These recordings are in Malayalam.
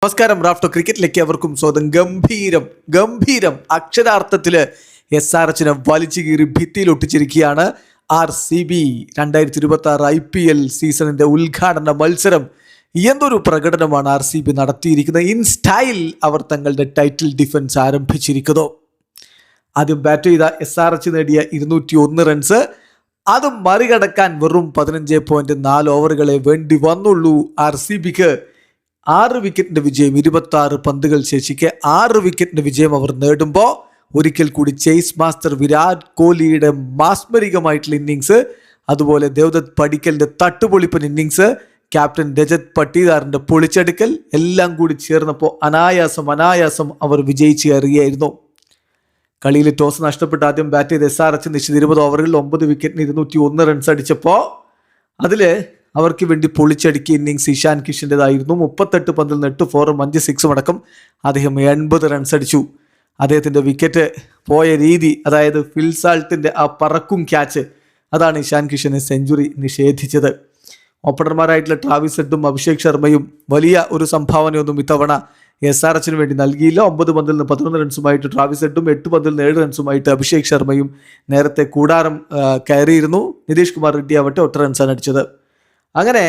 നമസ്കാരം. റാഫ്റ്റോ ക്രിക്കറ്റിലേക്ക് അവർക്കും സ്വാഗതം. ഗംഭീരം അക്ഷരാർത്ഥത്തില് SRH വലിച്ചു കീറി ഭിത്തിയിൽ ഒട്ടിച്ചിരിക്കുകയാണ് RCB. 2026 IPL സീസണിന്റെ ഉദ്ഘാടന മത്സരം. എന്തൊരു പ്രകടനമാണ് RCB നടത്തിയിരിക്കുന്നത്. ഇൻ സ്റ്റൈൽ അവർ തങ്ങളുടെ ടൈറ്റിൽ ഡിഫൻസ് ആരംഭിച്ചിരിക്കുന്നു. ആദ്യം ബാറ്റ് ചെയ്ത SRH നേടിയ 201 റൺസ്. അത് മറികടക്കാൻ വെറും 15.4 ഓവറുകളെ വേണ്ടി വന്നുള്ളൂ RCBക്ക്. 6 വിക്കറ്റിന്റെ വിജയം, 26 പന്തുകൾ ശേഷിക്കെ 6 വിക്കറ്റിന്റെ വിജയം അവർ നേടുമ്പോൾ ഒരിക്കൽ കൂടി ചേസ് മാസ്റ്റർ വിരാട് കോഹ്ലിയുടെ മാസ്മരികമായിട്ടുള്ള ഇന്നിങ്സ്, അതുപോലെ ദേവദത്ത് പടിക്കലിന്റെ തട്ടുപൊളിപ്പൻ ഇന്നിങ്സ്, ക്യാപ്റ്റൻ രജത് പട്ടീദാറിന്റെ പൊളിച്ചെടുക്കൽ എല്ലാം കൂടി ചേർന്നപ്പോൾ അനായാസം അവർ വിജയിച്ച് കയറുകയായിരുന്നു. കളിയിൽ ടോസ് നഷ്ടപ്പെട്ട് ആദ്യം ബാറ്റ് ചെയ്ത് SRH നിശ്ചിത 20 ഓവറുകളിൽ 9 വിക്കറ്റിന് 201 റൺസ് അടിച്ചപ്പോൾ അതിൽ അവർക്ക് വേണ്ടി പൊളിച്ചടുക്കിയ ഇന്നിങ്സ് ഇഷാൻ കിഷൻ്റെതായിരുന്നു. 38 പന്തിൽ 8 4 5 6 അടക്കം അദ്ദേഹം 80 റൺസ് അടിച്ചു. അദ്ദേഹത്തിൻ്റെ വിക്കറ്റ് പോയ രീതി, അതായത് ഫിൽ സാൾട്ടിൻ്റെ ആ പറക്കും ക്യാച്ച്, അതാണ് ഇഷാൻ കിഷന് സെഞ്ചുറി നിഷേധിച്ചത്. ഓപ്പണർമാരായിട്ടുള്ള ട്രാവിസ് ഹെഡും അഭിഷേക് ശർമ്മയും വലിയ ഒരു സംഭാവനയൊന്നും ഇത്തവണ SRHന് വേണ്ടി നൽകിയില്ല. 9 പന്തിൽ നിന്ന് 11 റൺസുമായിട്ട് ട്രാവിസ് ഹെഡും 8 പന്തിൽ നിന്ന് 7 റൺസുമായിട്ട് അഭിഷേക് ശർമ്മയും നേരത്തെ കൂടാരം കയറിയിരുന്നു. നിതീഷ് കുമാർ റെഡ്ഡി ആവട്ടെ 8 റൺസാണ് അടിച്ചത്. അങ്ങനെ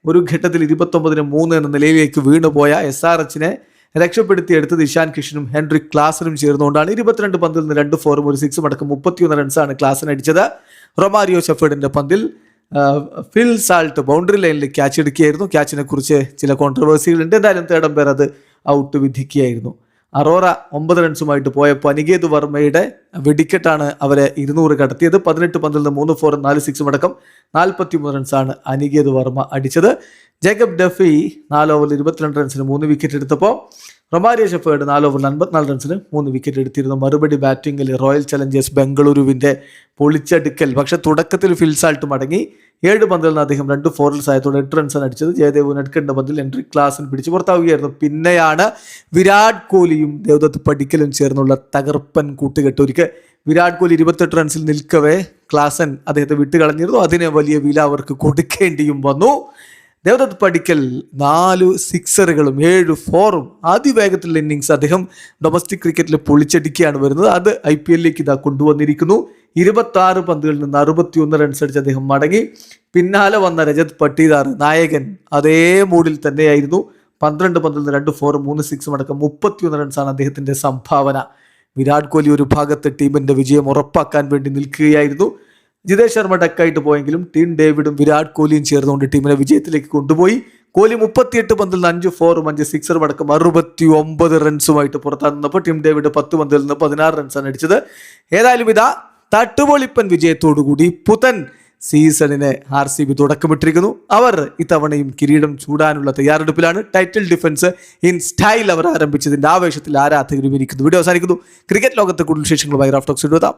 ഒരു ഘട്ടത്തിൽ 29-3 എന്ന നിലയിലേക്ക് വീണുപോയ SRHനെ രക്ഷപ്പെടുത്തിയെടുത്തത് ഇഷാൻ കിഷനും ഹെൻറിക് ക്ലാസനും ചേർന്നുകൊണ്ടാണ്. 22 പന്തിൽ നിന്ന് 2 4 1 6 അടക്കം 31 റൺസാണ് ക്ലാസൻ അടിച്ചത്. റൊമാരിയോ ഷെഫേർഡിന്റെ പന്തിൽ ഫിൽ സാൾട്ട് ബൗണ്ടറി ലൈനിൽ ക്യാച്ച് എടുക്കുകയായിരുന്നു. ക്യാച്ചിനെ കുറിച്ച് ചില കോൺട്രവേഴ്സികളുണ്ട്. എന്തായാലും തേടം പേർ അത് ഔട്ട് വിധിക്കുകയായിരുന്നു. അറോറ 9 റൺസുമായിട്ട് പോയപ്പോൾ അനികേത് വർമ്മയുടെ വെടിക്കെട്ടാണ് അവരെ 200 കടത്തിയത്. 18 പന്തിൽ നിന്ന് 3 4 4 6 അടക്കം 43 റൺസാണ് അനികേത് വർമ്മ അടിച്ചത്. ജേക്കബ് ഡഫി 4 ഓവറിൽ 22 റൺസിന് 3 വിക്കറ്റ് എടുത്തപ്പോൾ റൊമാരിയോ ഷെഫേർഡ് 4 ഓവറിൽ 54 റൺസിന് 3 വിക്കറ്റ് എടുത്തിരുന്നു. മറുപടി ബാറ്റിംഗിൽ റോയൽ ചലഞ്ചേഴ്സ് ബംഗളൂരുവിൻ്റെ പൊളിച്ചടുക്കൽ. പക്ഷെ തുടക്കത്തിൽ ഫിൽ സാൾട്ട് മടങ്ങി. 7 പന്തിൽ നിന്ന് അദ്ദേഹം 2 4 ആയതോടെ 8 റൺസാണ് അടിച്ചത്. ജയദേവ് നെടുക്കേണ്ട പന്തിൽ ഹെൻറിക് ക്ലാസൻ പിടിച്ച് പുറത്താവുകയായിരുന്നു. പിന്നെയാണ് വിരാട് കോഹ്ലിയും ദേവദത്ത് പടിക്കലും ചേർന്നുള്ള തകർപ്പൻ കൂട്ടുകെട്ട്. ഒരിക്കൽ വിരാട് കോഹ്ലി 28 റൺസിൽ നിൽക്കവേ ക്ലാസൻ അദ്ദേഹത്തെ വിട്ടുകളഞ്ഞിരുന്നു. അതിന് വലിയ വില അവർക്ക് കൊടുക്കേണ്ടിയും വന്നു. ദേവദത്ത് പടിക്കൽ 4 സിക്സറുകളും 7 4 അതിവേഗത്തിലുള്ള ഇന്നിങ്സ് അദ്ദേഹം ഡൊമസ്റ്റിക് ക്രിക്കറ്റിൽ പൊളിച്ചടിക്കുകയാണ് വരുന്നത്. അത് IPL-ലേക്ക് ഇതാ കൊണ്ടുവന്നിരിക്കുന്നു. 26 പന്തുകളിൽ നിന്ന് 61 റൺസ് അടിച്ച് അദ്ദേഹം മടങ്ങി. പിന്നാലെ വന്ന രജത് പട്ടീദാർ നായകൻ അതേ മൂഡിൽ തന്നെയായിരുന്നു. 12 പന്തിൽ നിന്ന് 2 4 3 6 അടക്കം 31 റൺസാണ് അദ്ദേഹത്തിൻ്റെ സംഭാവന. വിരാട് കോഹ്ലി ഒരു ഭാഗത്ത് ടീമിൻ്റെ വിജയം ഉറപ്പാക്കാൻ വേണ്ടി നിൽക്കുകയായിരുന്നു. ജിതേഷ് ശർമ്മ ഡക്കായിട്ട് പോയെങ്കിലും ടീം ഡേവിഡും വിരാട് കോഹ്ലിയും ചേർന്നുകൊണ്ട് ടീമിനെ വിജയത്തിലേക്ക് കൊണ്ടുപോയി. കോഹ്ലി 38 പന്തിൽ നിന്ന് 5 4 5 6 അടക്കം 69 റൺസുമായിട്ട് പുറത്താകുന്നപ്പോൾ ടീം ഡേവിഡ് 10 പന്തിൽ നിന്ന് 16 റൺസാണ് അടിച്ചത്. ഏതായാലും ഇതാ തട്ടുപൊളിപ്പൻ വിജയത്തോടുകൂടി പുതൻ സീസണിന് RCB തുടക്കമിട്ടിരിക്കുന്നു. അവർ ഇത്തവണയും കിരീടം ചൂടാനുള്ള തയ്യാറെടുപ്പിലാണ്. ടൈറ്റിൽ ഡിഫൻസ് ഇൻ സ്റ്റൈൽ അവർ ആരംഭിച്ചതിൻ്റെ ആവേശത്തിൽ ആരാധകരും ഇരിക്കുന്നു. വീഡിയോ അവസാനിക്കുന്നു. ക്രിക്കറ്റ് ലോകത്തെ കൂടുതൽ വിശേഷങ്ങളുമായി റാഫ്റ്റോക്സ് എഴുതാം.